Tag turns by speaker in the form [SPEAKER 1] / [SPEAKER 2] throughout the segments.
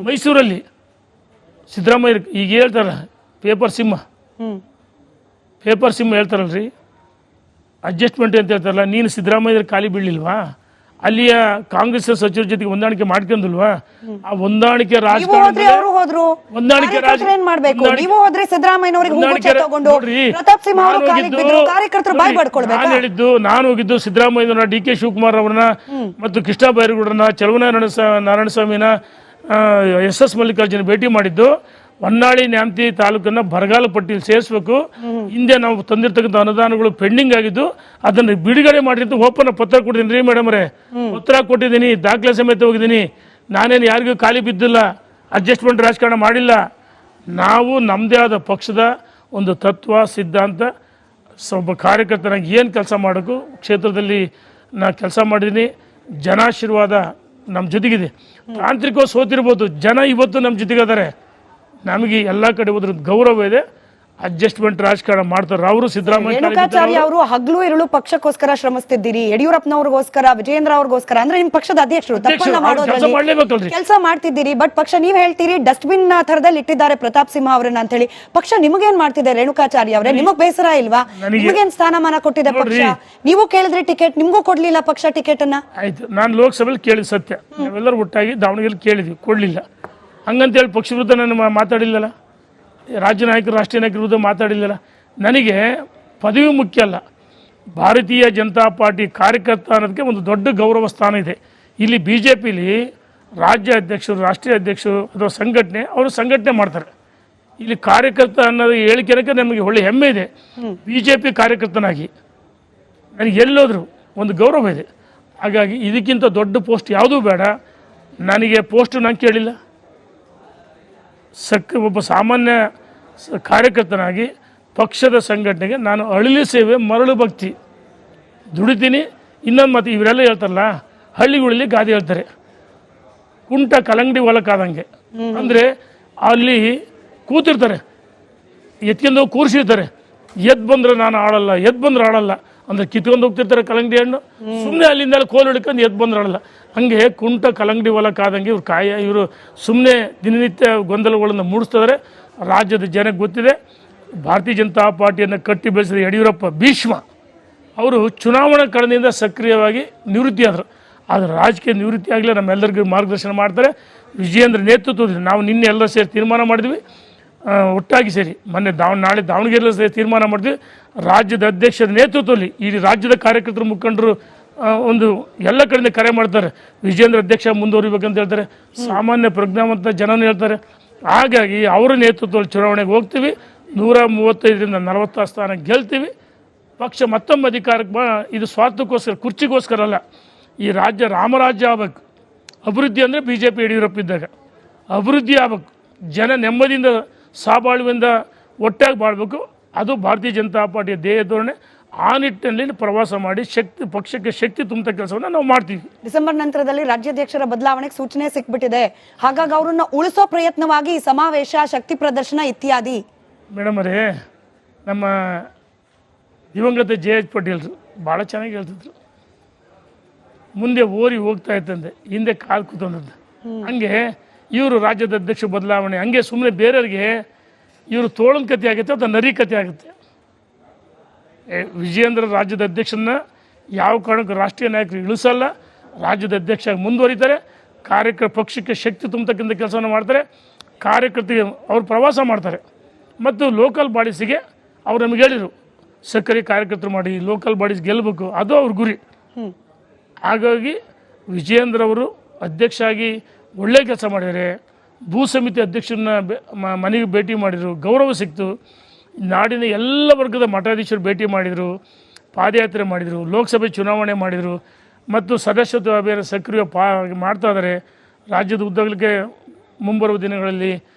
[SPEAKER 1] ಮೈಸೂರಲ್ಲಿ ಸಿದ್ದರಾಮಯ್ಯ ಈಗ ಹೇಳ್ತಾರ ಪೇಪರ್ ಸಿಂಹ ಹೇಳ್ತಾರಲ್ರಿ, ಅಡ್ಜಸ್ಟ್ಮೆಂಟ್ ಅಂತ ಹೇಳ್ತಾರಲ್ಲ, ನೀನು ಸಿದ್ದರಾಮಯ್ಯ ಖಾಲಿ ಬೀಳಲಿಲ್ವಾ? ಅಲ್ಲಿಯ ಕಾಂಗ್ರೆಸ್ ಸಚಿವರ ಜೊತೆಗೆ ಹೊಂದಾಣಿಕೆ ಮಾಡ್ಕೊಂಡಿಲ್ವಾ? ಆ ಹೊಂದಾಣಿಕೆ ರಾಜಕಾರಣ ನಾನು ಹೋಗಿದ್ದು ಸಿದ್ದರಾಮಯ್ಯ ಡಿ ಕೆ ಶಿವಕುಮಾರ್ ಅವರನ್ನ ಮತ್ತು ಕೃಷ್ಣ ಬೈರೇಗೌಡರನ್ನ, ನಾರಾಯಣಸ್ವಾಮಿನ, ಎಸ್ ಮಲ್ಲಿಕಾರ್ಜುನ ಭೇಟಿ ಮಾಡಿದ್ದು. ಹೊನ್ನಾಳಿ ನ್ಯಾಮತಿ ತಾಲೂಕನ್ನು ಬರಗಾಲ ಪಟ್ಟಿಯಲ್ಲಿ ಸೇರಿಸಬೇಕು. ಹಿಂದೆ ನಾವು ತಂದಿರ್ತಕ್ಕಂಥ ಅನುದಾನಗಳು ಪೆಂಡಿಂಗ್ ಆಗಿದ್ದು ಅದನ್ನು ಬಿಡುಗಡೆ ಮಾಡಿ ಅಂತ ಓಪನ್ ಪತ್ರ ಕೊಟ್ಟಿದ್ದೀನಿ ರೀ ಮೇಡಮ್ ಅವರೇ. ಪತ್ರ ಕೊಟ್ಟಿದ್ದೀನಿ, ದಾಖಲೆ ಸಮೇತ ಹೋಗಿದ್ದೀನಿ. ನಾನೇನು ಯಾರಿಗೂ ಖಾಲಿ ಬಿದ್ದಿಲ್ಲ, ಅಡ್ಜಸ್ಟ್ಮೆಂಟ್ ರಾಜಕಾರಣ ಮಾಡಿಲ್ಲ. ನಾವು ನಮ್ಮದೇ ಆದ ಪಕ್ಷದ ಒಂದು ತತ್ವ ಸಿದ್ಧಾಂತ, ಒಬ್ಬ ಕಾರ್ಯಕರ್ತನಾಗಿ ಏನು ಕೆಲಸ ಮಾಡೋಕ್ಕೂ ಕ್ಷೇತ್ರದಲ್ಲಿ ನಾನು ಕೆಲಸ ಮಾಡಿದ್ದೀನಿ. ಜನಾಶೀರ್ವಾದ ನಮ್ಮ ಜೊತೆಗಿದೆ. ತಾಂತ್ರಿಕವಾಗಿ ಸೋತಿರ್ಬೋದು, ಜನ ಇವತ್ತು ನಮ್ಮ ಜೊತೆಗಿದ್ದಾರೆ. ನಮಗೆ ಎಲ್ಲ ಕಡೆ ಹೋದ್ರ ಗೌರವ ಇದೆ. ಅಡ್ಜಸ್ಟ್ಮೆಂಟ್ ರಾಜಕಾರಣ ಮಾಡ್ತಾರೆ ಅವರು. ಸಿದ್ದರಾಮಯ್ಯ
[SPEAKER 2] ರೇಣುಕಾಚಾರ್ಯ ಅವರು ಹಗಲು ಇರುಳು ಪಕ್ಷಕ್ಕೋಸ್ಕರ ಶ್ರಮಿಸ್ತಿದ್ದೀರಿ, ಯಡಿಯೂರಪ್ಪನವ್ರಿಗೋಸ್ಕರ, ವಿಜಯೇಂದ್ರ ಅವ್ರಿಗೋಸ್ಕರ, ಅಂದ್ರೆ ನಿಮ್ ಪಕ್ಷದ ಅಧ್ಯಕ್ಷರು ತಪ್ಪನ್ನ ಮಾಡೋದ್ರಲ್ಲಿ ಕೆಲಸ ಮಾಡ್ತಿದ್ದೀರಿ. ಬಟ್ ಪಕ್ಷ ನೀವ್ ಹೇಳ್ತೀರಿ ಡಸ್ಟ್ಬಿನ್ ಥರದಲ್ಲಿ ಇಟ್ಟಿದ್ದಾರೆ ಪ್ರತಾಪ್ ಸಿಂಹ ಅವರನ್ನ ಅಂತ ಹೇಳಿ. ಪಕ್ಷ ನಿಮಗೇನ್ ಮಾಡ್ತಿದೆ ರೇಣುಕಾಚಾರ್ಯ ಅವರೇ? ನಿಮಗ್ ಬೇಸರ ಇಲ್ವಾ? ನಿಮಗೇನ್ ಸ್ಥಾನಮಾನ ಕೊಟ್ಟಿದೆ ಪಕ್ಷ? ನೀವು ಕೇಳಿದ್ರೆ ಟಿಕೆಟ್, ನಿಮ್ಗೂ ಕೊಡ್ಲಿಲ್ಲ ಪಕ್ಷ ಟಿಕೆಟ್ ಅನ್ನ.
[SPEAKER 1] ಆಯ್ತು, ನಾನು ಲೋಕಸಭೆಯಲ್ಲಿ ಕೇಳಿದ ಸತ್ಯ, ನಾವೆಲ್ಲರೂ ಒಟ್ಟಾಗಿ ದಾವಣಗೆರೆ ಕೇಳಿದ್ವಿ, ಕೊಡ್ಲಿಲ್ಲ. ಹಂಗಂತೇಳಿ ಪಕ್ಷ ವಿರುದ್ಧ ನಾನು ಮಾತಾಡಿಲ್ಲಲ್ಲ, ರಾಜ್ಯ ನಾಯಕರು ರಾಷ್ಟ್ರೀಯ ನಾಯಕರ ವಿರುದ್ಧ ಮಾತಾಡಿಲ್ಲಲ್ಲ. ನನಗೆ ಪದವಿ ಮುಖ್ಯ ಅಲ್ಲ, ಭಾರತೀಯ ಜನತಾ ಪಾರ್ಟಿ ಕಾರ್ಯಕರ್ತ ಅನ್ನೋದಕ್ಕೆ ಒಂದು ದೊಡ್ಡ ಗೌರವ ಸ್ಥಾನ ಇದೆ. ಇಲ್ಲಿ ಬಿ ಜೆ ಪಿಲಿ ರಾಜ್ಯ ಅಧ್ಯಕ್ಷರು, ರಾಷ್ಟ್ರೀಯ ಅಧ್ಯಕ್ಷರು ಅಥವಾ ಸಂಘಟನೆ, ಅವರು ಸಂಘಟನೆ ಮಾಡ್ತಾರೆ. ಇಲ್ಲಿ ಕಾರ್ಯಕರ್ತ ಅನ್ನೋದು ಹೇಳಿಕೆನಕ್ಕೆ ನಮಗೆ ಒಳ್ಳೆ ಹೆಮ್ಮೆ ಇದೆ. ಬಿ ಜೆ ಪಿ ಕಾರ್ಯಕರ್ತನಾಗಿ ನನಗೆ ಎಲ್ಲೋದ್ರು ಒಂದು ಗೌರವ ಇದೆ. ಹಾಗಾಗಿ ಇದಕ್ಕಿಂತ ದೊಡ್ಡ ಪೋಸ್ಟ್ ಯಾವುದೂ ಬೇಡ. ನನಗೆ ಪೋಸ್ಟ್ ನಾನು ಕೇಳಿಲ್ಲ. ಒಬ್ಬ ಸಾಮಾನ್ಯ ಕಾರ್ಯಕರ್ತನಾಗಿ ಪಕ್ಷದ ಸಂಘಟನೆಗೆ ನಾನು ಅಳಿಲಿ ಸೇವೆ, ಮರಳು ಭಕ್ತಿ ದುಡಿತೀನಿ. ಇನ್ನೊಂದು ಮಾತು ಇವರೆಲ್ಲ ಹೇಳ್ತಾರಲ್ಲ, ಹಳ್ಳಿಗಳಲ್ಲಿ ಗಾದೆ ಹೇಳ್ತಾರೆ, ಕುಂಟ ಕಲಂಗಡಿ ಹೊಲಕ್ಕಾದಂಗೆ. ಅಂದರೆ ಅಲ್ಲಿ ಕೂತಿರ್ತಾರೆ, ಎತ್ಕೊಂಡು ಕೂರಿಸಿರ್ತಾರೆ, ಎದ್ದು ಬಂದರೆ ನಾನು ಆಡಲ್ಲ, ಎದ್ದು ಬಂದ್ರೆ ಆಡಲ್ಲ ಅಂದರೆ ಕಿತ್ಕೊಂಡು ಹೋಗ್ತಿರ್ತಾರೆ ಕಲಂಗಡಿ ಹಣ್ಣು. ಸುಮ್ಮನೆ ಅಲ್ಲಿಂದ ಕೋಲು ಹಿಡ್ಕೊಂಡು ಎದ್ದು ಬಂದ್ರೆ ಆಡಲ್ಲ. ಹಂಗೆ ಕುಂಟ ಕಲಂಗಡಿ ಹೊಲಕ್ಕಾದಂಗೆ ಇವರು ಸುಮ್ಮನೆ ದಿನನಿತ್ಯ ಗೊಂದಲಗಳನ್ನು ಮೂಡಿಸ್ತಿದ್ದಾರೆ. ರಾಜ್ಯದ ಜನಕ್ಕೆ ಗೊತ್ತಿದೆ, ಭಾರತೀಯ ಜನತಾ ಪಾರ್ಟಿಯನ್ನು ಕಟ್ಟಿ ಬೆಳೆಸಿದ ಯಡಿಯೂರಪ್ಪ ಭೀಷ್ಮ ಅವರು ಚುನಾವಣಾ ಕಣದಿಂದ ಸಕ್ರಿಯವಾಗಿ ನಿವೃತ್ತಿ ಆದರು. ಆದರೆ ರಾಜಕೀಯ ನಿವೃತ್ತಿ ಆಗಲೇ ನಮ್ಮೆಲ್ಲರಿಗೂ ಮಾರ್ಗದರ್ಶನ ಮಾಡ್ತಾರೆ. ವಿಜಯೇಂದ್ರ ನೇತೃತ್ವದಲ್ಲಿ ನಾವು ನಿನ್ನೆ ಎಲ್ಲ ಸೇರಿ ತೀರ್ಮಾನ ಮಾಡಿದ್ವಿ, ಒಟ್ಟಾಗಿ ಸೇರಿ ಮೊನ್ನೆ ನಾಳೆ ದಾವಣಗೆರೆಯಲ್ಲಿ ಸೇರಿ ತೀರ್ಮಾನ ಮಾಡಿದ್ವಿ. ರಾಜ್ಯದ ಅಧ್ಯಕ್ಷರ ನೇತೃತ್ವದಲ್ಲಿ ಇಡೀ ರಾಜ್ಯದ ಕಾರ್ಯಕರ್ತರು, ಮುಖಂಡರು ಒಂದು ಎಲ್ಲ ಕಡೆಯಿಂದ ಕರೆ ಮಾಡ್ತಾರೆ, ವಿಜಯೇಂದ್ರ ಅಧ್ಯಕ್ಷ ಮುಂದುವರಿಬೇಕಂತ ಹೇಳ್ತಾರೆ. ಸಾಮಾನ್ಯ ಪ್ರಜ್ಞಾವಂತ ಜನನೂ ಹೇಳ್ತಾರೆ. ಹಾಗಾಗಿ ಅವರ ನೇತೃತ್ವದಲ್ಲಿ ಚುನಾವಣೆಗೆ ಹೋಗ್ತೀವಿ. 135ರಿಂದ 40 ಸ್ಥಾನ ಗೆಲ್ತೀವಿ. ಪಕ್ಷ ಮತ್ತೊಮ್ಮೆ ಅಧಿಕಾರಕ್ಕೆ ಇದು ಸ್ವಾರ್ಥಕ್ಕೋಸ್ಕರ, ಕುರ್ಚಿಗೋಸ್ಕರ ಅಲ್ಲ. ಈ ರಾಜ್ಯ ರಾಮರಾಜ್ಯ ಆಗಬೇಕು. ಅಭಿವೃದ್ಧಿ ಅಂದರೆ ಬಿ ಜೆ ಪಿ ಯಡಿಯೂರಪ್ಪ ಇದ್ದಾಗ ಅಭಿವೃದ್ಧಿ ಆಗಬೇಕು. ಜನ ನೆಮ್ಮದಿಯಿಂದ ಸಹಬಾಳ್ವೆಯಿಂದ ಒಟ್ಟಾಗಿ ಬಾಳಬೇಕು. ಅದು ಭಾರತೀಯ ಜನತಾ ಪಾರ್ಟಿಯ ಧ್ಯೇಯ ಧೋರಣೆ. ಆ ನಿಟ್ಟಿನಲ್ಲಿ ಪ್ರವಾಸ ಮಾಡಿ ಪಕ್ಷಕ್ಕೆ ಶಕ್ತಿ ತುಂಬ ಕೆಲಸವನ್ನು ನಾವು ಮಾಡ್ತೀವಿ.
[SPEAKER 2] ಡಿಸೆಂಬರ್ ನಂತರದಲ್ಲಿ ರಾಜ್ಯಾಧ್ಯಕ್ಷರ ಬದಲಾವಣೆಗೆ ಸೂಚನೆ ಸಿಕ್ಬಿಟ್ಟಿದೆ. ಹಾಗಾಗಿ ಅವರನ್ನ ಉಳಿಸೋ ಪ್ರಯತ್ನವಾಗಿ ಸಮಾವೇಶ, ಶಕ್ತಿ ಪ್ರದರ್ಶನ ಇತ್ಯಾದಿ.
[SPEAKER 1] ಮೇಡಮ್ ಅವರೇ, ನಮ್ಮ ದಿವಂಗತ JH ಪಾಟೀಲ್ರು ಭಾಳ ಚೆನ್ನಾಗಿ ಹೇಳ್ತಿದ್ರು, ಮುಂದೆ ಓರಿ ಹೋಗ್ತಾ ಇತ್ತಂತೆ, ಹಿಂದೆ ಕಾಲು ಕೂತ್ಕೊಂಡದ್ದು. ಹಂಗೆ ಇವರು ರಾಜ್ಯದ ಅಧ್ಯಕ್ಷ ಬದಲಾವಣೆ ಹಂಗೆ ಸುಮ್ಮನೆ ಬೇರೆಯವ್ರಿಗೆ ಇವರು ತೋಳನ ಕತೆ ಆಗುತ್ತೆ ಅಥವಾ ನರಿ ಕತೆ ಆಗುತ್ತೆ. ವಿಜಯೇಂದ್ರ ರಾಜ್ಯದ ಅಧ್ಯಕ್ಷನ ಯಾವ ಕಾರಣಕ್ಕೂ ರಾಷ್ಟ್ರೀಯ ನಾಯಕರು ಇಳಿಸಲ್ಲ. ರಾಜ್ಯದ ಅಧ್ಯಕ್ಷ ಮುಂದುವರಿತಾರೆ. ಪಕ್ಷಕ್ಕೆ ಶಕ್ತಿ ತುಂಬತಕ್ಕಂಥ ಕೆಲಸವನ್ನು ಮಾಡ್ತಾರೆ. ಕಾರ್ಯಕರ್ತರಿಗೆ ಅವರು ಪ್ರವಾಸ ಮಾಡ್ತಾರೆ. ಮತ್ತು ಲೋಕಲ್ ಬಾಡೀಸಿಗೆ ಅವ್ರು ನಮಗೆ ಹೇಳಿದರು, ಸಕ್ಕರೆ ಕಾರ್ಯಕರ್ತರು ಮಾಡಿ ಲೋಕಲ್ ಬಾಡೀಸ್ ಗೆಲ್ಲಬೇಕು, ಅದು ಅವ್ರ ಗುರಿ. ಹಾಗಾಗಿ ವಿಜಯೇಂದ್ರ ಅವರು ಅಧ್ಯಕ್ಷ ಆಗಿ ಒಳ್ಳೆ ಕೆಲಸ ಮಾಡಿದ್ದಾರೆ. ಭೂ ಸಮಿತಿ ಅಧ್ಯಕ್ಷರನ್ನ ಮನೆಗೆ ಭೇಟಿ ಮಾಡಿದರು, ಗೌರವ ಸಿಕ್ತು. ನಾಡಿನ ಎಲ್ಲ ವರ್ಗದ ಮಠಾಧೀಶರು ಭೇಟಿ ಮಾಡಿದರು, ಪಾದಯಾತ್ರೆ ಮಾಡಿದರು, ಲೋಕಸಭೆ ಚುನಾವಣೆ ಮಾಡಿದರು ಮತ್ತು ಸದಸ್ಯತ್ವ ಅಭಿಯಾನ ಸಕ್ರಿಯ ಮಾಡ್ತಾ ಇದ್ದಾರೆ. ರಾಜ್ಯದ ಉದ್ದಗಲಿಕ್ಕೆ ಮುಂಬರುವ ದಿನಗಳಲ್ಲಿ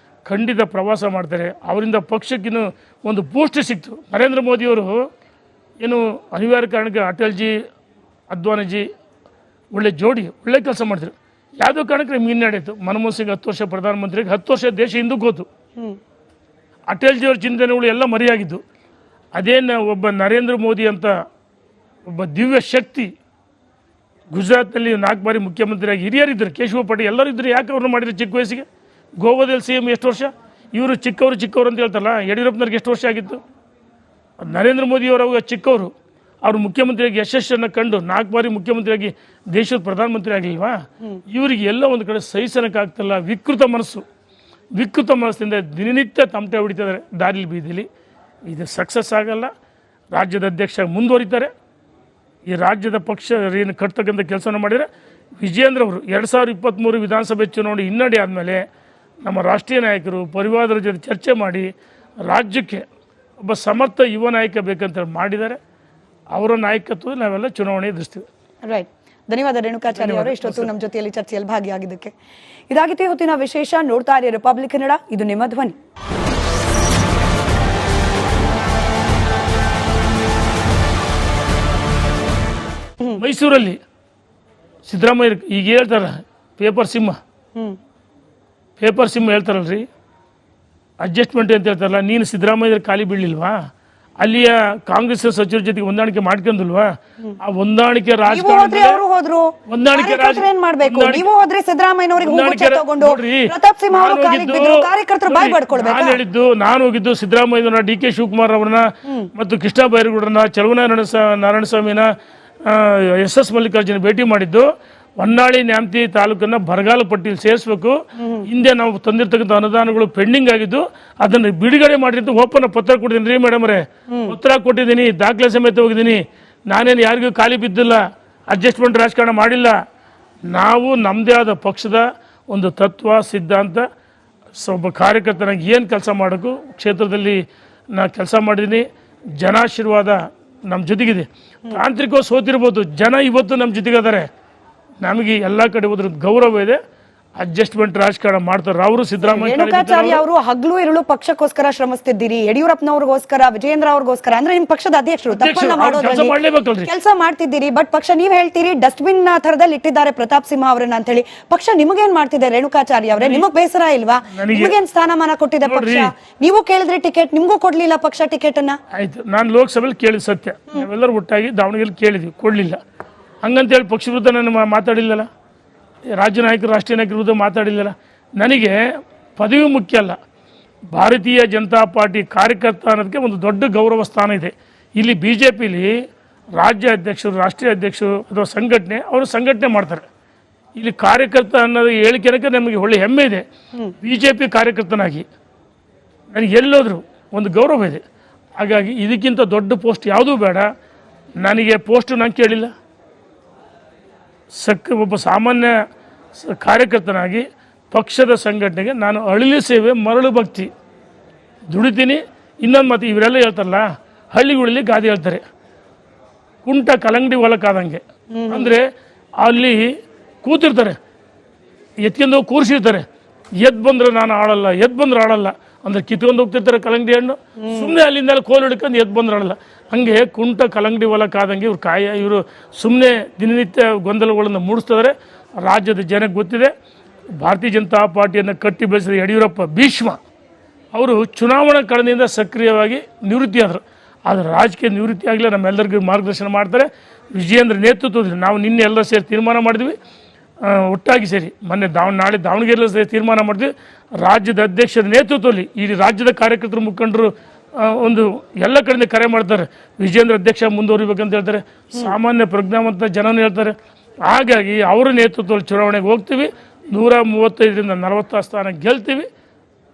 [SPEAKER 1] ಖಂಡಿತ ಪ್ರವಾಸ ಮಾಡ್ತಾರೆ. ಅವರಿಂದ ಪಕ್ಷಕ್ಕಿನ್ನೂ ಒಂದು ಬೂಸ್ಟ್ ಸಿಕ್ತು. ನರೇಂದ್ರ ಮೋದಿಯವರು ಏನು ಅನಿವಾರ್ಯ ಕಾರಣಕ್ಕೆ ಅಟಲ್ಜಿ, ಅದ್ವಾನಿಜಿ ಒಳ್ಳೆ ಜೋಡಿ, ಒಳ್ಳೆ ಕೆಲಸ ಮಾಡಿದ್ರು. ಯಾವುದೋ ಕಾರಣಕ್ಕೆ ನಮ್ಗೆ ಹಿನ್ನಡೆಯಿತು. ಮನಮೋಹನ್ ಸಿಂಗ್ 10 ವರ್ಷ ಪ್ರಧಾನಮಂತ್ರಿಗೆ, 10 ವರ್ಷ ದೇಶ ಹಿಂದಕ್ಕೆ ಹೋತು. ಅಟಲ್ಜಿಯವ್ರ ಚಿಂತನೆಗಳು ಎಲ್ಲ ಮರೆಯಾಗಿದ್ದು. ಅದೇನು ಒಬ್ಬ ನರೇಂದ್ರ ಮೋದಿ ಅಂತ ಒಬ್ಬ ದಿವ್ಯ ಶಕ್ತಿ ಗುಜರಾತ್ನಲ್ಲಿ 4 ಬಾರಿ ಮುಖ್ಯಮಂತ್ರಿಯಾಗಿ ಹಿರಿಯರಿದ್ದರು, ಕೇಶವ ಪಾಟೀಲ್ ಎಲ್ಲರೂ ಇದ್ದರು. ಯಾಕೆ ಅವ್ರನ್ನ ಮಾಡಿದ್ರು ಚಿಕ್ಕ ವಯಸ್ಸಿಗೆ? ಗೋವಾದಲ್ಲಿ CM ಎಷ್ಟು ವರ್ಷ? ಇವರು ಚಿಕ್ಕವರು ಅಂತ ಹೇಳ್ತಾರಲ್ಲ, ಯಡಿಯೂರಪ್ಪನವ್ರಿಗೆ ಎಷ್ಟು ವರ್ಷ ಆಗಿತ್ತು? ನರೇಂದ್ರ ಮೋದಿಯವರ ಚಿಕ್ಕವರು, ಅವರು ಮುಖ್ಯಮಂತ್ರಿಯಾಗಿ ಯಶಸ್ಸನ್ನು ಕಂಡು 4 ಬಾರಿ ಮುಖ್ಯಮಂತ್ರಿಯಾಗಿ ದೇಶದ ಪ್ರಧಾನಮಂತ್ರಿ ಆಗಲಿಲ್ವಾ? ಇವರಿಗೆ ಎಲ್ಲ ಒಂದು ಕಡೆ ಸಹಿಸನಕ್ಕಾಗ್ತಲ್ಲ, ವಿಕೃತ ಮನಸ್ಸಿಂದ ದಿನನಿತ್ಯ ತಮಟೆ ಹೊಡಿತಿದ್ದಾರೆ ದಾರಿಲಿ ಬೀದಿಲಿ. ಇದು ಸಕ್ಸಸ್ ಆಗಲ್ಲ. ರಾಜ್ಯದ ಅಧ್ಯಕ್ಷ ಮುಂದುವರಿತಾರೆ. ಈ ರಾಜ್ಯದ ಪಕ್ಷ ಏನು ಕಟ್ತಕ್ಕಂಥ ಕೆಲಸವನ್ನು ಮಾಡಿದರೆ ವಿಜೇಂದ್ರ ಅವರು 2023 ವಿಧಾನಸಭೆ ಚುನಾವಣೆ ಹಿನ್ನಡೆ ಆದಮೇಲೆ ನಮ್ಮ ರಾಷ್ಟ್ರೀಯ ನಾಯಕರು ಪರಿವಾರದ ಜೊತೆ ಚರ್ಚೆ ಮಾಡಿ ರಾಜ್ಯಕ್ಕೆ ಒಬ್ಬ ಸಮರ್ಥ ಯುವ ನಾಯಕ ಬೇಕಂತ ಮಾಡಿದ್ದಾರೆ. ಅವರ ನಾಯಕತ್ವದಲ್ಲಿ ನಾವೆಲ್ಲ ಚುನಾವಣೆ ಎದುರಿಸ್ತೀವಿ.
[SPEAKER 2] ರೈಟ್, ಧನ್ಯವಾದ ರೇಣುಕಾಚಾರ್ಯ ಅವರು ಇಷ್ಟೊತ್ತು ನಮ್ಮ ಜೊತೆಯಲ್ಲಿ ಚರ್ಚೆಯಲ್ಲಿ ಭಾಗಿಯಾಗಿದ್ದಕ್ಕೆ. ಇದಾಗಿತ್ತು ಇವತ್ತಿನ ವಿಶೇಷ. ನೋಡ್ತಾ ಇರಿ ರಿಪಬ್ಲಿಕ್ ಕನ್ನಡ, ಇದು ನಿಮ್ಮ ಧ್ವನಿ.
[SPEAKER 1] ಮೈಸೂರಲ್ಲಿ ಸಿದ್ದರಾಮಯ್ಯ ಈಗ ಹೇಳ್ತಾರ ಪೇಪರ್ ಸಿಂಹ ಹೇಳ್ತಾರಲ್ರಿ, ಅಡ್ಜಸ್ಟ್ಮೆಂಟ್ ಅಂತ ಹೇಳ್ತಾರಲ್ಲ. ನೀನು ಸಿದ್ದರಾಮಯ್ಯ ಖಾಲಿ ಬೀಳಲಿಲ್ವಾ? ಅಲ್ಲಿಯ ಕಾಂಗ್ರೆಸ್ ಸಚಿವರ ಜೊತೆಗೆ ಹೊಂದಾಣಿಕೆ ಮಾಡ್ಕೊಂಡಿಲ್ವಾ? ಆ ಹೊಂದಾಣಿಕೆ ರಾಜಕಾರಣ ನಾನು ಹೋಗಿದ್ದು ಸಿದ್ದರಾಮಯ್ಯನ, DK ಶಿವಕುಮಾರ್ ಅವರನ್ನ ಮತ್ತು ಕೃಷ್ಣ ಬೈರೇಗೌಡರನ್ನ, ನಾರಾಯಣ ಸ್ವಾಮಿನ, SS ಮಲ್ಲಿಕಾರ್ಜುನ ಭೇಟಿ ಮಾಡಿದ್ದು. ಹೊನ್ನಾಳಿ ನ್ಯಾಮತಿ ತಾಲೂಕನ್ನ ಬರಗಾಲ ಪಟ್ಟಿಯಲ್ಲಿ ಸೇರಿಸಬೇಕು. ಹಿಂದೆ ನಾವು ತಂದಿರ್ತಕ್ಕಂಥ ಅನುದಾನಗಳು ಪೆಂಡಿಂಗ್ ಆಗಿದ್ದು ಅದನ್ನು ಬಿಡುಗಡೆ ಮಾಡಿ ಅಂತ ಓಪನ್ ಪತ್ರ ಕೊಟ್ಟಿದ್ದೀನಿ ರೀ ಮೇಡಮ್ ಅವರೇ. ಪತ್ರ ಕೊಟ್ಟಿದ್ದೀನಿ, ದಾಖಲೆ ಸಮೇತ ಹೋಗಿದ್ದೀನಿ. ನಾನೇನು ಯಾರಿಗೂ ಖಾಲಿ ಬಿದ್ದಿಲ್ಲ, ಅಡ್ಜಸ್ಟ್ಮೆಂಟ್ ರಾಜಕಾರಣ ಮಾಡಿಲ್ಲ. ನಾವು ನಮ್ಮದೇ ಆದ ಪಕ್ಷದ ಒಂದು ತತ್ವ ಸಿದ್ಧಾಂತ, ಒಬ್ಬ ಕಾರ್ಯಕರ್ತನಾಗಿ ಏನು ಕೆಲಸ ಮಾಡೋಕ್ಕೂ ಕ್ಷೇತ್ರದಲ್ಲಿ ನಾನು ಕೆಲಸ ಮಾಡಿದ್ದೀನಿ. ಜನಾಶೀರ್ವಾದ ನಮ್ಮ ಜೊತೆಗಿದೆ. ತಾಂತ್ರಿಕವಾಗಿ ಸೋತಿರ್ಬೋದು, ಜನ ಇವತ್ತು ನಮ್ಮ ಜೊತೆಗಿದ್ದಾರೆ. ನಮಗೆ ಎಲ್ಲ ಕಡೆ ಹೋದ್ರ ಗೌರವ ಇದೆ. ಅಡ್ಜಸ್ಟ್ಮೆಂಟ್ ರಾಜಕಾರಣ ಮಾಡ್ತಾರೆ ಅವರು. ಸಿದ್ದರಾಮಯ್ಯ
[SPEAKER 2] ರೇಣುಕಾಚಾರ್ಯ ಅವರು ಹಗಲು ಇರುಳು ಪಕ್ಷಕ್ಕೋಸ್ಕರ ಶ್ರಮಿಸ್ತಿದ್ದೀರಿ, ಯಡಿಯೂರಪ್ಪನವ್ರಿಗೋಸ್ಕರ, ವಿಜೇಂದ್ರ ಅವ್ರಿಗೋಸ್ಕರ. ಅಂದ್ರೆ ನಿಮ್ ಪಕ್ಷದ ಅಧ್ಯಕ್ಷರು ಕೆಲಸ ಮಾಡ್ತಿದ್ದೀರಿ. ಬಟ್ ಪಕ್ಷ ನೀವ್ ಹೇಳ್ತೀರಿ ಡಸ್ಟ್ಬಿನ್ ಥರದಲ್ಲಿ ಇಟ್ಟಿದ್ದಾರೆ ಪ್ರತಾಪ್ ಸಿಂಹ ಅವರನ್ನ ಅಂತ ಹೇಳಿ. ಪಕ್ಷ ನಿಮಗೇನ್ ಮಾಡ್ತಿದೆ ರೇಣುಕಾಚಾರ್ಯ ಅವರೇ? ನಿಮಗ್ ಬೇಸರ ಇಲ್ವಾ? ನಿಮಗೇನ್ ಸ್ಥಾನಮಾನ ಕೊಟ್ಟಿದೆ ಪಕ್ಷ? ನೀವು ಕೇಳಿದ್ರೆ ಟಿಕೆಟ್, ನಿಮ್ಗೂ ಕೊಡ್ಲಿಲ್ಲ ಪಕ್ಷ ಟಿಕೆಟ್ ಅನ್ನ.
[SPEAKER 1] ಆಯ್ತು, ನಾನು ಲೋಕಸಭೆಯಲ್ಲಿ ಕೇಳಿದ ಸತ್ಯ. ನಾವೆಲ್ಲರೂ ಒಟ್ಟಾಗಿ ದಾವಣಗೆರೆ ಕೇಳಿದ್ವಿ, ಕೊಡ್ಲಿಲ್ಲ. ಹಂಗಂತೇಳಿ ಪಕ್ಷ ವಿರುದ್ಧ ನಾನು ಮಾತಾಡಿಲ್ಲಲ್ಲ, ರಾಜ್ಯ ನಾಯಕರು ರಾಷ್ಟ್ರೀಯ ನಾಯಕರ ವಿರುದ್ಧ ಮಾತಾಡಿಲ್ಲಲ್ಲ. ನನಗೆ ಪದವಿ ಮುಖ್ಯ ಅಲ್ಲ. ಭಾರತೀಯ ಜನತಾ ಪಾರ್ಟಿ ಕಾರ್ಯಕರ್ತ ಅನ್ನೋದಕ್ಕೆ ಒಂದು ದೊಡ್ಡ ಗೌರವ ಸ್ಥಾನ ಇದೆ. ಇಲ್ಲಿ BJPಲಿ ರಾಜ್ಯ ಅಧ್ಯಕ್ಷರು, ರಾಷ್ಟ್ರೀಯ ಅಧ್ಯಕ್ಷರು ಅಥವಾ ಸಂಘಟನೆ, ಅವರು ಸಂಘಟನೆ ಮಾಡ್ತಾರೆ. ಇಲ್ಲಿ ಕಾರ್ಯಕರ್ತ ಅನ್ನೋದು ಹೇಳಿಕೆನಕ್ಕೆ ನಮಗೆ ಒಳ್ಳೆ ಹೆಮ್ಮೆ ಇದೆ. BJP ಕಾರ್ಯಕರ್ತನಾಗಿ ನನಗೆ ಎಲ್ಲೋದ್ರು ಒಂದು ಗೌರವ ಇದೆ. ಹಾಗಾಗಿ ಇದಕ್ಕಿಂತ ದೊಡ್ಡ ಪೋಸ್ಟ್ ಯಾವುದೂ ಬೇಡ. ನನಗೆ ಪೋಸ್ಟು ನಾನು ಕೇಳಿಲ್ಲ. ಒಬ್ಬ ಸಾಮಾನ್ಯ ಕಾರ್ಯಕರ್ತನಾಗಿ ಪಕ್ಷದ ಸಂಘಟನೆಗೆ ನಾನು ಅಳಿಲು ಸೇವೆ, ಮರಳು ಭಕ್ತಿ ದುಡಿತೀನಿ. ಇನ್ನೊಂದು ಮಾತು ಇವರೆಲ್ಲ ಹೇಳ್ತಾರಲ್ಲ, ಹಳ್ಳಿಗಳಲ್ಲಿ ಗಾದೆ ಹೇಳ್ತಾರೆ, ಕುಂಟ ಕಲಂಗಡಿ ಹೊಲಕ್ಕಾದಂಗೆ. ಅಂದರೆ ಅಲ್ಲಿ ಕೂತಿರ್ತಾರೆ, ಎತ್ಕೊಂಡು ಕೂರಿಸಿರ್ತಾರೆ. ಎದ್ದು ಬಂದ್ರೆ ನಾನು ಆಡಲ್ಲ, ಎದ್ದು ಬಂದ್ರೆ ಆಡಲ್ಲ ಅಂದ್ರೆ ಕಿತ್ಕೊಂಡು ಹೋಗ್ತಿರ್ತಾರೆ ಕಲಂಗಡಿ ಹಣ್ಣು. ಸುಮ್ಮನೆ ಅಲ್ಲಿಂದ ಕೋಲು ಹಿಡ್ಕೊಂಡು ಎದ್ದು ಬಂದ್ರೆ ಆಡಲ್ಲ. ಹಂಗೆ ಕುಂಟ ಕಲಂಗಡಿ ಹೊಲಕ್ಕಾದಂಗೆ ಇವರು ಸುಮ್ಮನೆ ದಿನನಿತ್ಯ ಗೊಂದಲಗಳನ್ನು ಮೂಡಿಸ್ತಿದ್ದಾರೆ. ರಾಜ್ಯದ ಜನಕ್ಕೆ ಗೊತ್ತಿದೆ. ಭಾರತೀಯ ಜನತಾ ಪಾರ್ಟಿಯನ್ನು ಕಟ್ಟಿ ಬೆಳೆಸಿದ ಯಡಿಯೂರಪ್ಪ ಭೀಷ್ಮ ಅವರು ಚುನಾವಣಾ ಕಣದಿಂದ ಸಕ್ರಿಯವಾಗಿ ನಿವೃತ್ತಿ ಆದರು. ಆದರೆ ರಾಜಕೀಯ ನಿವೃತ್ತಿ ಆಗಲಿ, ನಮ್ಮೆಲ್ಲರಿಗೂ ಮಾರ್ಗದರ್ಶನ ಮಾಡ್ತಾರೆ. ವಿಜಯೇಂದ್ರ ನೇತೃತ್ವದಲ್ಲಿ ನಾವು ನಿನ್ನೆ ಎಲ್ಲ ಸೇರಿ ತೀರ್ಮಾನ ಮಾಡಿದ್ವಿ, ಒಟ್ಟಾಗಿ ಸೇರಿ ನಾಳೆ ದಾವಣಗೆರೆಯಲ್ಲಿ ಸೇರಿ ತೀರ್ಮಾನ ಮಾಡಿದ್ವಿ. ರಾಜ್ಯದ ಅಧ್ಯಕ್ಷರ ನೇತೃತ್ವದಲ್ಲಿ ಈ ರಾಜ್ಯದ ಕಾರ್ಯಕರ್ತರು, ಮುಖಂಡರು ಒಂದು ಎಲ್ಲ ಕಡೆಯಿಂದ ಕರೆ ಮಾಡ್ತಾರೆ, ವಿಜೇಂದ್ರ ಅಧ್ಯಕ್ಷ ಮುಂದುವರಿಬೇಕಂತ ಹೇಳ್ತಾರೆ. ಸಾಮಾನ್ಯ ಪ್ರಜ್ಞಾವಂತ ಜನನೂ ಹೇಳ್ತಾರೆ. ಹಾಗಾಗಿ ಅವರ ನೇತೃತ್ವದಲ್ಲಿ ಚುನಾವಣೆಗೆ ಹೋಗ್ತೀವಿ. 135ರಿಂದ 40 ಸ್ಥಾನ ಗೆಲ್ತೀವಿ.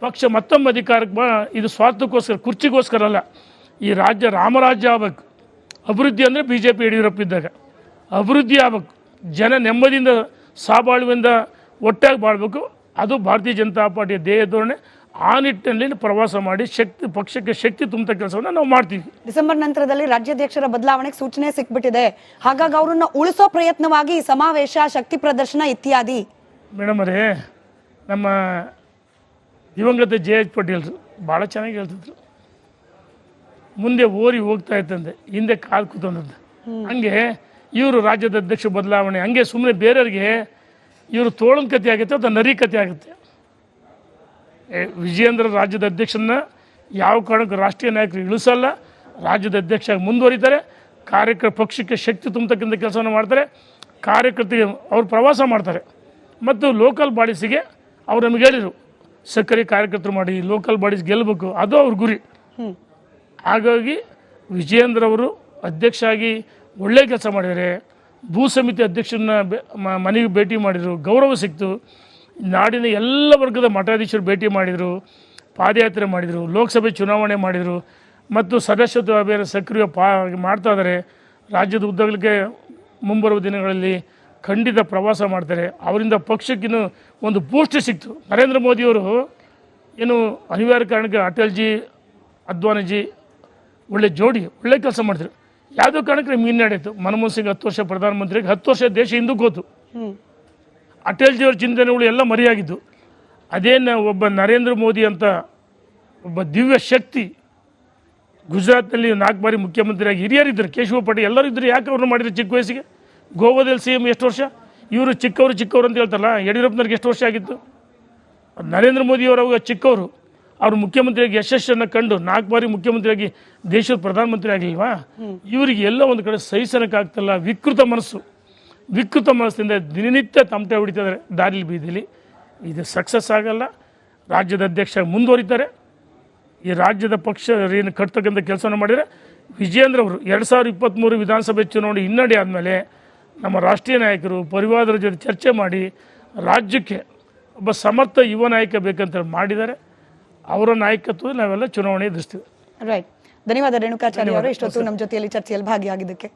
[SPEAKER 1] ಪಕ್ಷ ಮತ್ತೊಮ್ಮೆ ಅಧಿಕಾರಕ್ಕೆ ಇದು ಸ್ವಾರ್ಥಕ್ಕೋಸ್ಕರ, ಕುರ್ಚಿಗೋಸ್ಕರ ಅಲ್ಲ. ಈ ರಾಜ್ಯ ರಾಮರಾಜ್ಯ ಆಗಬೇಕು. ಅಭಿವೃದ್ಧಿ ಅಂದರೆ BJP ಯಡಿಯೂರಪ್ಪ ಇದ್ದಾಗ ಅಭಿವೃದ್ಧಿ ಆಗಬೇಕು. ಜನ ನೆಮ್ಮದಿಯಿಂದ ಸಾಬಾಳುವಿಂದ ಒಟ್ಟಾಗಿ ಬಾಳಬೇಕು. ಅದು ಭಾರತೀಯ ಜನತಾ ಪಾರ್ಟಿಯ ಧ್ಯೇಯ ಧೋರಣೆ. ಆ ನಿಟ್ಟಿನಲ್ಲಿ ಪ್ರವಾಸ ಮಾಡಿ ಪಕ್ಷಕ್ಕೆ ಶಕ್ತಿ ತುಂಬುವ ಕೆಲಸವನ್ನು ನಾವು ಮಾಡ್ತೀವಿ.
[SPEAKER 2] ಡಿಸೆಂಬರ್ ನಂತರದಲ್ಲಿ ರಾಜ್ಯಾಧ್ಯಕ್ಷರ ಬದಲಾವಣೆಗೆ ಸೂಚನೆ ಸಿಕ್ಬಿಟ್ಟಿದೆ. ಹಾಗಾಗಿ ಅವರನ್ನ ಉಳಿಸೋ ಪ್ರಯತ್ನವಾಗಿ ಸಮಾವೇಶ, ಶಕ್ತಿ ಪ್ರದರ್ಶನ ಇತ್ಯಾದಿ.
[SPEAKER 1] ಮೇಡಮ್ ಅವರೇ, ನಮ್ಮ ದಿವಂಗತ JH ಪಾಟೀಲ್ರು ಭಾಳ ಚೆನ್ನಾಗಿ ಹೇಳ್ತಿದ್ರು. ಮುಂದೆ ಓರಿ ಹೋಗ್ತಾ ಇತ್ತಂದೆ, ಹಿಂದೆ ಕಾಲು ಕೂತಂದದ್ದು. ಹಂಗೆ ಇವರು ರಾಜ್ಯದ ಅಧ್ಯಕ್ಷ ಬದಲಾವಣೆ ಹಂಗೆ ಸುಮ್ಮನೆ ಬೇರೆಯವ್ರಿಗೆ ಇವರು ತೋಳನ ಕತೆ ಆಗುತ್ತೆ ಅಥವಾ ನರಿ ಕತೆ ಆಗುತ್ತೆ. ವಿಜಯೇಂದ್ರ ರಾಜ್ಯದ ಅಧ್ಯಕ್ಷನ ಯಾವ ಕಾರಣಕ್ಕೂ ರಾಷ್ಟ್ರೀಯ ನಾಯಕರು ಇಳಿಸಲ್ಲ. ರಾಜ್ಯದ ಅಧ್ಯಕ್ಷ ಮುಂದುವರಿತಾರೆ. ಪಕ್ಷಕ್ಕೆ ಶಕ್ತಿ ತುಂಬತಕ್ಕಂಥ ಕೆಲಸವನ್ನು ಮಾಡ್ತಾರೆ. ಕಾರ್ಯಕರ್ತರಿಗೆ ಅವರು ಪ್ರವಾಸ ಮಾಡ್ತಾರೆ. ಮತ್ತು ಲೋಕಲ್ ಬಾಡೀಸಿಗೆ ಅವ್ರು ನಮಗೆ ಹೇಳಿದರು, ಸಕ್ಕರೆ ಕಾರ್ಯಕರ್ತರು ಮಾಡಿ ಲೋಕಲ್ ಬಾಡೀಸ್ ಗೆಲ್ಲಬೇಕು, ಅದು ಅವ್ರ ಗುರಿ. ಹಾಗಾಗಿ ವಿಜಯೇಂದ್ರ ಅವರು ಅಧ್ಯಕ್ಷ ಆಗಿ ಒಳ್ಳೆ ಕೆಲಸ ಮಾಡಿದ್ದಾರೆ. ಭೂ ಸಮಿತಿ ಅಧ್ಯಕ್ಷರನ್ನ ಮನೆಗೆ ಭೇಟಿ ಮಾಡಿದರು, ಗೌರವ ಸಿಕ್ತು. ನಾಡಿನ ಎಲ್ಲ ವರ್ಗದ ಮಠಾಧೀಶರು ಭೇಟಿ ಮಾಡಿದರು, ಪಾದಯಾತ್ರೆ ಮಾಡಿದರು, ಲೋಕಸಭೆ ಚುನಾವಣೆ ಮಾಡಿದರು ಮತ್ತು ಸದಸ್ಯತ್ವ ಅಭಿಯಾನ ಸಕ್ರಿಯ ಮಾಡ್ತಾ ಇದ್ದಾರೆ. ರಾಜ್ಯದ ಉದ್ದಗಲಿಕ್ಕೆ ಮುಂಬರುವ ದಿನಗಳಲ್ಲಿ ಖಂಡಿತ ಪ್ರವಾಸ ಮಾಡ್ತಾರೆ. ಅವರಿಂದ ಪಕ್ಷಕ್ಕಿನ್ನೂ ಒಂದು ಪೋಸ್ಟ್ ಸಿಕ್ತು. ನರೇಂದ್ರ ಮೋದಿಯವರು ಏನು ಅನಿವಾರ್ಯ ಕಾರಣಕ್ಕೆ ಅಟಲ್ಜಿ ಅದ್ವಾನಿಜಿ ಒಳ್ಳೆ ಜೋಡಿ, ಒಳ್ಳೆ ಕೆಲಸ ಮಾಡಿದ್ರು. ಯಾವುದೋ ಕಾರಣಕ್ಕೆ ನಿಮ್ಗೆ ಹಿನ್ನಡೆಯಿತು. ಮನಮೋಹನ್ ಸಿಂಗ್ 10 ವರ್ಷ ಪ್ರಧಾನಮಂತ್ರಿಗೆ, 10 ವರ್ಷ ದೇಶ ಹಿಂದಕ್ಕೆ ಹೋತು. ಅಟಲ್ಜಿಯವ್ರ ಚಿಂತನೆಗಳು ಎಲ್ಲ ಮರೆಯಾಗಿದ್ದು. ಅದೇನು ಒಬ್ಬ ನರೇಂದ್ರ ಮೋದಿ ಅಂತ ಒಬ್ಬ ದಿವ್ಯ ಶಕ್ತಿ ಗುಜರಾತ್ನಲ್ಲಿ 4 ಬಾರಿ ಮುಖ್ಯಮಂತ್ರಿಯಾಗಿ ಹಿರಿಯರಿದ್ದರು, ಕೇಶವ ಪಾಟೀಲ್ ಎಲ್ಲರೂ ಇದ್ದರು. ಯಾಕೆ ಅವ್ರನ್ನ ಮಾಡಿದ್ರು ಚಿಕ್ಕ ವಯಸ್ಸಿಗೆ? ಗೋವಾದಲ್ಲಿ CM ಎಷ್ಟು ವರ್ಷ? ಇವರು ಚಿಕ್ಕವರು ಅಂತ ಹೇಳ್ತಾರಲ್ಲ, ಯಡಿಯೂರಪ್ಪನವ್ರಿಗೆ ಎಷ್ಟು ವರ್ಷ ಆಗಿತ್ತು? ನರೇಂದ್ರ ಮೋದಿಯವರು ಅವಾಗ ಚಿಕ್ಕವರು, ಅವರು ಮುಖ್ಯಮಂತ್ರಿಯಾಗಿ ಯಶಸ್ಸನ್ನು ಕಂಡು 4 ಬಾರಿ ಮುಖ್ಯಮಂತ್ರಿಯಾಗಿ ದೇಶದ ಪ್ರಧಾನಮಂತ್ರಿ ಆಗಲಿಲ್ವಾ? ಇವರಿಗೆ ಎಲ್ಲ ಒಂದು ಕಡೆ ಸಹಿಸನಕ್ಕಾಗ್ತಲ್ಲ. ವಿಕೃತ ಮನಸ್ಸಿಂದ ದಿನನಿತ್ಯ ತಮಟೆ ಹೊಡಿತಿದ್ದಾರೆ ದಾರಿಲಿ ಬೀದಿಲಿ. ಇದು ಸಕ್ಸಸ್ ಆಗಲ್ಲ. ರಾಜ್ಯದ ಅಧ್ಯಕ್ಷ ಮುಂದುವರಿತಾರೆ. ಈ ರಾಜ್ಯದ ಪಕ್ಷ ಏನು ಕಟ್ತಕ್ಕಂಥ ಕೆಲಸವನ್ನು ಮಾಡಿದರೆ ವಿಜಯೇಂದ್ರ ಅವರು 2023 ವಿಧಾನಸಭೆ ಚುನಾವಣೆ ಹಿನ್ನಡೆ ಆದಮೇಲೆ ನಮ್ಮ ರಾಷ್ಟ್ರೀಯ ನಾಯಕರು ಪರಿವಾರದ ಜೊತೆ ಚರ್ಚೆ ಮಾಡಿ ರಾಜ್ಯಕ್ಕೆ ಒಬ್ಬ ಸಮರ್ಥ ಯುವ ನಾಯಕ ಬೇಕಂತ ಮಾಡಿದ್ದಾರೆ. ಅವರ ನಾಯಕತ್ವ ನಾವೆಲ್ಲ ಚುನಾವಣೆ ಎದುರಿಸ್ತೀವಿ.
[SPEAKER 2] ರೈಟ್, ಧನ್ಯವಾದ ರೇಣುಕಾಚಾರ್ಯ ಅವರು ಇಷ್ಟೊತ್ತು ನಮ್ಮ ಜೊತೆಯಲ್ಲಿ ಚರ್ಚೆಯಲ್ಲಿ ಭಾಗಿಯಾಗಿದ್ದಕ್ಕೆ.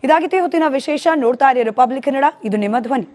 [SPEAKER 2] ಇದಾಗಿತ್ತು ಇವತ್ತಿನ ವಿಶೇಷ. ನೋಡ್ತಾ ಇರಿ ರಿಪಬ್ಲಿಕ್ ಕನ್ನಡ, ಇದು ನಿಮ್ಮ ಧ್ವನಿ.